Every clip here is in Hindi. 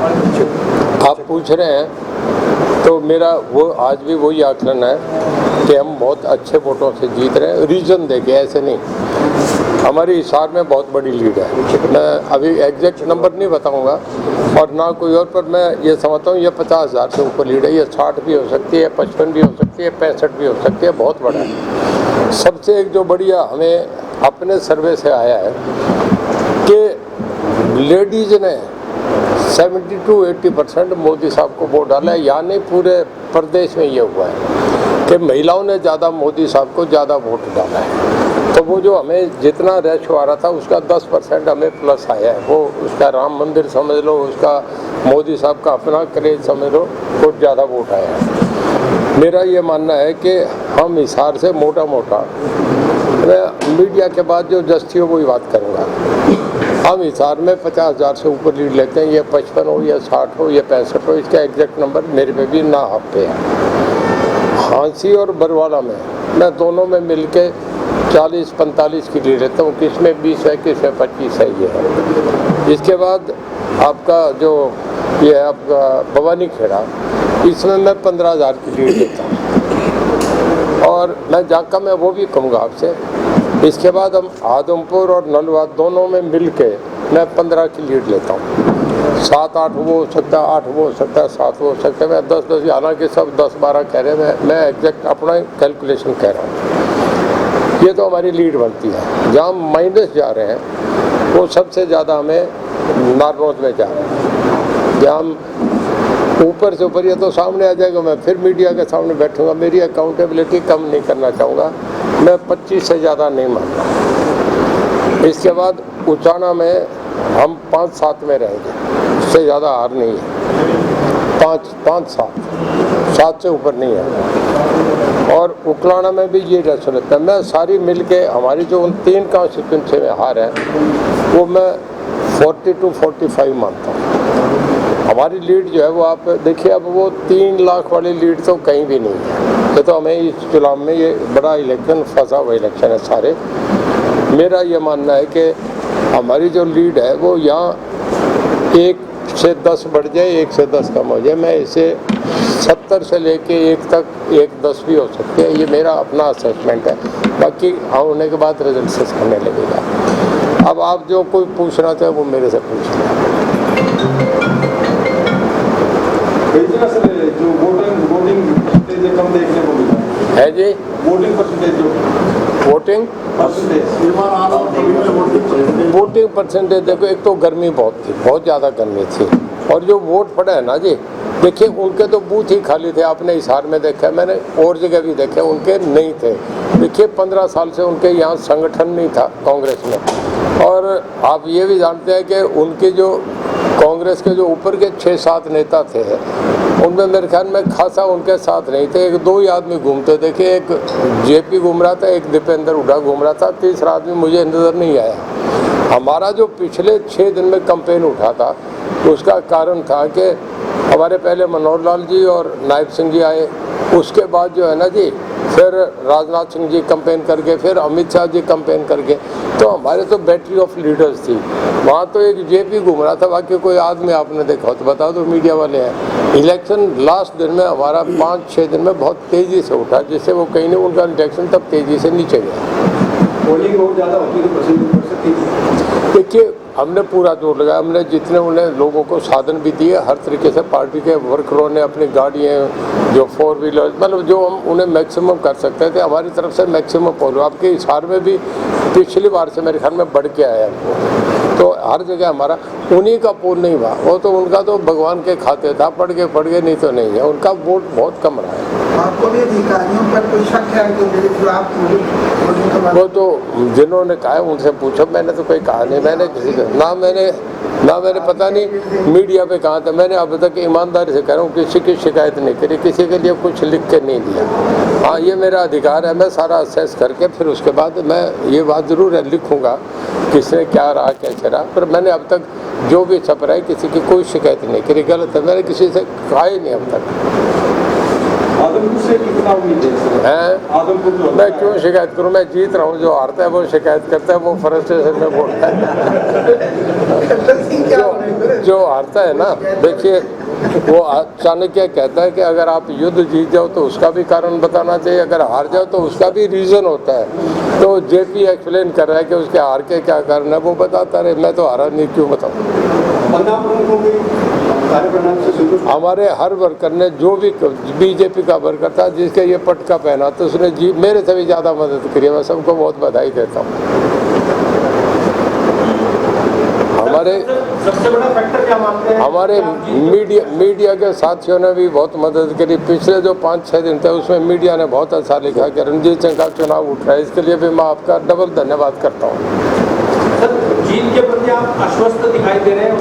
आप पूछ रहे हैं तो मेरा वो आज भी वही आकलन है कि हम बहुत अच्छे वोटों से जीत रहे हैं। रीज़न देखे, ऐसे नहीं। हमारी हिसार में बहुत बड़ी लीड है। मैं अभी एग्जैक्ट नंबर नहीं बताऊंगा और ना कोई और, पर मैं ये समझता हूँ ये 50,000 से ऊपर लीड है। ये 60 भी हो सकती है, 55 भी हो सकती है, 65 भी हो सकती है। बहुत बड़ा है। सबसे एक जो बढ़िया हमें अपने सर्वे से आया है कि लेडीज़ ने 70 to 80% मोदी साहब को वोट डाला है। यानी पूरे प्रदेश में ये हुआ है कि महिलाओं ने ज़्यादा मोदी साहब को ज़्यादा वोट डाला है। तो वो जो हमें जितना रेशो आ रहा था उसका 10% हमें प्लस आया है। वो उसका राम मंदिर समझ लो, उसका मोदी साहब का अपना क्रेज समझ लो, बहुत ज़्यादा वोट आया है। मेरा ये मानना है कि हम हिसार से मोटा मोटा, मैं मीडिया के बाद जो जस्ती हो वही बात करूँगा, हम हिसार में 50,000 से ऊपर लीड लेते हैं। ये 55 हो या 60 हो या 65 हो, इसका एग्जैक्ट नंबर मेरे पे भी ना हाथ पे है। हांसी और बरवाला में मैं दोनों में मिलके 40-45 की लीड लेता हूँ। किस में 20 है, किस में 25 है, ये है। इसके बाद आपका जो ये है आपका भवानी खेड़ा, इसमें मैं 15,000 की लीड लेता हूँ और मैं जाका में वो भी कहूँगा आपसे। इसके बाद हम आदमपुर और नलवा दोनों में मिल के मैं 15 की लीड लेता हूँ। 7-8 वो हो सकता है, 8 वो हो सकता है, 7 वो हो सकता है, मैं 10-10, हालांकि सब 10-12 कह रहे हैं। मैं एग्जैक्ट अपना कैलकुलेशन कह रहा हूँ। ये तो हमारी लीड बनती है। जहाँ माइनस जा रहे हैं वो सबसे ज़्यादा हमें नारनौल में जा रहे हैं। जहाँ हम ऊपर से ऊपर, ये तो सामने आ जाएगा, मैं फिर मीडिया के सामने बैठूंगा। मेरी अकाउंटेबिलिटी कम नहीं करना चाहूँगा, मैं 25 से ज़्यादा नहीं मानता। इसके बाद उचाना में हम 5-7 में रहेंगे, उससे ज़्यादा हार नहीं है। 5-7 से ऊपर नहीं है। और उकलाना में भी ये रेशो रहता है। मैं सारी मिल के हमारी जो उन 3 कॉन्स्टिट्यूंसी में हार है वो मैं 40 to 45 मानता हूँ। हमारी लीड जो है वो आप देखिए, अब वो 3 लाख वाली लीड तो कहीं भी नहीं है। ये तो हमें इस चुनाव में ये बड़ा इलेक्शन, फंसा हुआ इलेक्शन है सारे। मेरा ये मानना है कि हमारी जो लीड है वो यहाँ 1 से 10 बढ़ जाए, 1 से 10 कम हो जाए। मैं इसे 70 से लेके 1 तक 1-10 भी हो सकते हैं। ये मेरा अपना असेसमेंट है। बाकी होने के बाद रिजल्ट से सामने लगेगा। अब आप जो कोई पूछना चाहे वो मेरे से पूछ लें। जो वोटिंग परसेंटेज कम देखने को मिला है जी, वोटिंग परसेंटेज जो वोटिंग परसेंटेज देखो, एक तो गर्मी बहुत थी, बहुत ज़्यादा गर्मी थी। और जो वोट पड़े हैं ना जी, देखिए उनके तो बूथ ही खाली थे। आपने हिसार में देखा, मैंने और जगह भी देखा, उनके नहीं थे। देखिए 15 साल से उनके यहाँ संगठन नहीं था कांग्रेस में। और आप ये भी जानते हैं कि उनके जो कांग्रेस के जो ऊपर के 6-7 नेता थे उनमें मेरे ख्याल में खासा उनके साथ नहीं थे। 1-2 ही आदमी घूमते देखे, एक जेपी घूम रहा था, एक दीपेंद्र हुड्डा घूम रहा था, तीसरा आदमी मुझे नज़र नहीं आया। हमारा जो पिछले 6 दिन में कैंपेन उठा था उसका कारण था कि हमारे पहले मनोहर लाल जी और नायब सिंह जी आए, उसके बाद जो है ना जी फिर राजनाथ सिंह जी कैंपेन करके, फिर अमित शाह जी कैंपेन करके। तो हमारे तो बैटरी ऑफ लीडर्स थी। वहाँ तो एक जेपी घूम रहा था, बाकी कोई आदमी आपने देखा हो तो बता दो, मीडिया वाले हैं। इलेक्शन लास्ट दिन में हमारा 5-6 दिन में बहुत तेज़ी से उठा, जिससे वो कहीं नहीं, उनका इलेक्शन तब तेज़ी से नीचे गया। पोलिंग बहुत ज़्यादा होती है तो परसेंटेज बढ़ सकती है। देखिए हमने पूरा जोर लगाया। हमने जितने उन्हें लोगों को साधन भी दिए, हर तरीके से पार्टी के वर्करों ने अपनी गाड़ियाँ, जो 4 व्हीलर, मतलब जो हम उन्हें मैक्सिमम कर सकते थे हमारी तरफ से मैक्सिमम पहुँच। आपके हिसार में भी पिछली बार से मेरे ख्याल में बढ़ के आया है। तो हर जगह हमारा उन्हीं का पोल नहीं हुआ। वो तो उनका तो भगवान के खाते था, पढ़ गए नहीं तो नहीं है। उनका वोट बहुत कम रहा है। आपको भी अधिकारियों पर कोई शक है कि मेरे खिलाफ वो तो जिन्होंने कहा उनसे पूछो, मैंने तो कोई कहा नहीं। मैंने किसी का ना मैंने पता नहीं मीडिया पे कहा था। मैंने अब तक ईमानदारी से कह रहा हूँ किसी की शिकायत नहीं करी, किसी के लिए कुछ लिख के नहीं दिया। हाँ, ये मेरा अधिकार है, मैं सारा असेस करके फिर उसके बाद मैं ये बात ज़रूर है लिखूँगा किसने क्या रहा कैसे रहा। पर मैंने अब तक जो भी छप रहा है किसी की कोई शिकायत नहीं करी, गलत है, मैंने किसी से कहा ही नहीं अब तक। आदमपुर से कितना उम्मीद है इस समय? हैं आदमपुर जो मैं क्यों शिकायत करूं? मैं जीत रहा हूं। जो हारता है वो शिकायत करता है, वो फ्रस्ट्रेशन में बोलता है। जो हारता है ना, देखिए वो चाणक्य कहता है कि अगर आप युद्ध जीत जाओ तो उसका भी कारण बताना चाहिए, अगर हार जाओ तो उसका भी रीजन होता है। तो जेपी एक्सप्लेन कर रहा है कि उसके हार के क्या कारण है, वो बताता रहे। मैं तो हारा नहीं, क्यों बताऊं? हमारे हर वर्कर ने, जो भी बीजेपी का वर्कर था जिसके ये पटका पहना, तो उसने जी मेरे से भी ज़्यादा मदद करी। मैं सबको बहुत बधाई देता हूँ। सबसे बड़ा फैक्टर क्या मानते हैं? हमारे मीडिया के साथियों ने भी बहुत मदद करी। पिछले जो 5-6 दिन थे उसमें मीडिया ने बहुत अच्छा लिखा कि रणजीत सिंह का चुनाव उठ रहा है। इसके लिए भी मैं आपका डबल धन्यवाद करता हूँ। जीत के प्रति आप आश्वस्त दिखाई दे रहे हैं।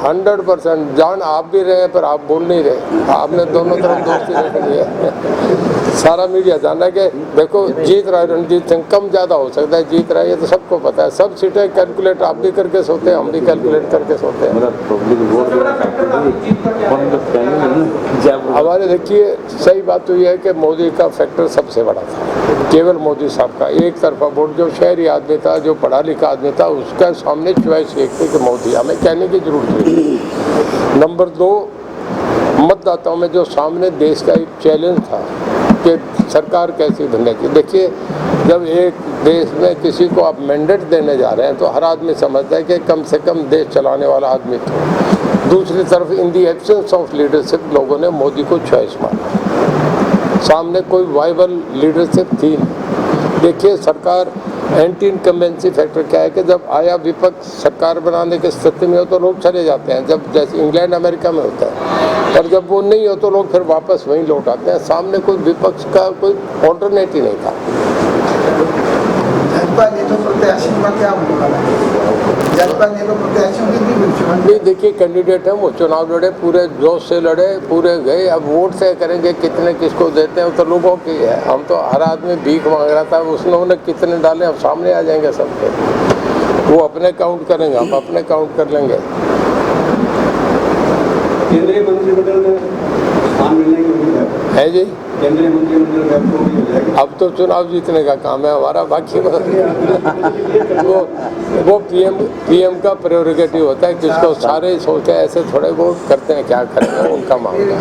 100% जान आप भी रहे हैं, पर आप बोल नहीं रहे। आपने दोनों तरफ दोस्ती रख ली है। सारा मीडिया जान रहा है कि देखो जीत रहा है रणजीत सिंह, कम ज़्यादा हो सकता है, जीत रहा है, ये तो सबको पता है। सब सीटें कैलकुलेट आप भी करके सोते हैं, हम भी कैलकुलेट करके सोते हैं। हमारे देखिए सही बात तो ये है कि मोदी का फैक्टर सबसे बड़ा था, केवल मोदी साहब का एक तरफा वोट। जो शहरी आदमी था, जो पढ़ा लिखा आदमी था, उसका सामने चॉइस एक थी कि मोदी, हमें कहने की जरूरत नहीं। नंबर 2, मतदाताओं में जो सामने देश का एक चैलेंज था कि सरकार कैसी बनने की। देखिए जब एक देश में किसी को आप मैंडेट देने जा रहे हैं तो हर आदमी समझता है कि कम से कम देश चलाने वाला आदमी तो। दूसरी तरफ इन दी एब्सेंस ऑफ लीडरशिप लोगों ने मोदी को चॉइस माना। सामने कोई वाइबल लीडरशिप थी नहीं। देखिए सरकार एंटी इनकम्बेंसी फैक्टर क्या है कि जब आया विपक्ष सरकार बनाने की स्थिति में हो तो लोग चले जाते हैं, जब जैसे इंग्लैंड अमेरिका में होता है। पर जब वो नहीं हो तो लोग फिर वापस वहीं लौट आते हैं। सामने कोई विपक्ष का कोई ऑल्टरनेट ही नहीं था। नहीं देखिए कैंडिडेट हैं, वो चुनाव लड़े, पूरे जोश से लड़े, पूरे गए। अब वोट से करेंगे कितने किसको देते हैं तो लोगों की है। हम तो हर आदमी भीख मांग रहा था, उसने कितने डाले अब सामने आ जाएंगे सबके। वो अपने काउंट करेंगे, हम अपने काउंट कर लेंगे। केंद्रीय मंत्रिमंडल में स्थान मिलने की उम्मीद है जी? केंद्रीय मंत्रिमंडल में आपको उम्मीद हो जाएगी? अब तो चुनाव जीतने का काम है हमारा, बाकी वो पीएम का प्रेरोगेटिव होता है। किसको सारे सोचते हैं ऐसे थोड़े वो करते हैं, क्या करेंगे उनका मामला।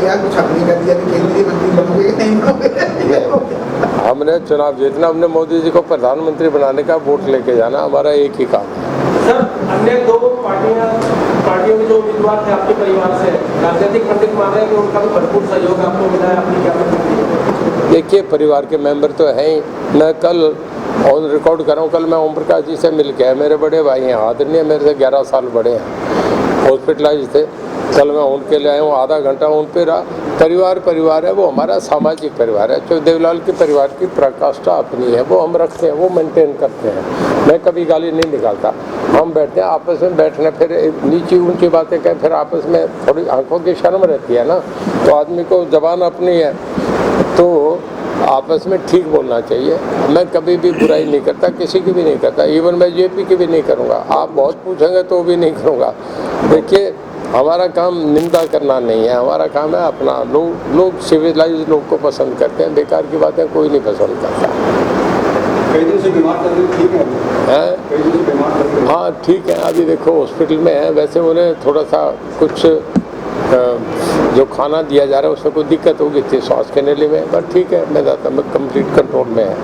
हमने चुनाव जीतना, हमने मोदी जी को प्रधानमंत्री बनाने का वोट लेके जाना, हमारा एक ही काम है। सर अन्य 2 पार्टियों के जो उम्मीदवार थे आपके परिवार से, राजनीतिक पंडित मान रहे हैं कि उनका भी भरपूर सहयोग आपको मिला है, आपकी क्या प्रतिक्रिया? देखिए परिवार के मेंबर तो हैं ही। मैं कल ऑन रिकॉर्ड कर रहा हूँ, कल मैं ओम प्रकाश जी से मिल के आया। मेरे बड़े भाई हैं, आदरणीय मेरे से 11 साल बड़े हैं, हॉस्पिटलाइज थे। कल मैं उनके लिए आया हूँ, आधा घंटा उन पे रहा। परिवार है वो हमारा सामाजिक परिवार है। जो देवलाल के परिवार की प्रकाष्ठा अपनी है, वो हम रखते हैं, वो मेंटेन करते हैं। मैं कभी गाली नहीं निकालता। हम बैठते हैं आपस में, बैठने फिर नीची ऊंची बातें कहें, फिर आपस में थोड़ी आंखों की शर्म रहती है ना, तो आदमी को जबान अपनी है तो आपस में ठीक बोलना चाहिए। मैं कभी भी बुराई नहीं करता, किसी की भी नहीं करता, इवन मैं जेपी की भी नहीं करूँगा। आप बहुत पूछेंगे तो भी नहीं करूँगा। देखिए हमारा काम निंदा करना नहीं है, हमारा काम है अपना। लोग सिविलाइज लोग को पसंद करते हैं, बेकार की बातें कोई नहीं पसंद करता। कई दिन से बीमार कर रही, ठीक है? कई दिन से बीमार कर रही? हाँ ठीक है, अभी देखो हॉस्पिटल में है। वैसे उन्हें थोड़ा सा कुछ जो खाना दिया जा रहा है उसमें कोई दिक्कत होगी थी सांस के नली में, पर ठीक है, मैं कंप्लीट कंट्रोल में है।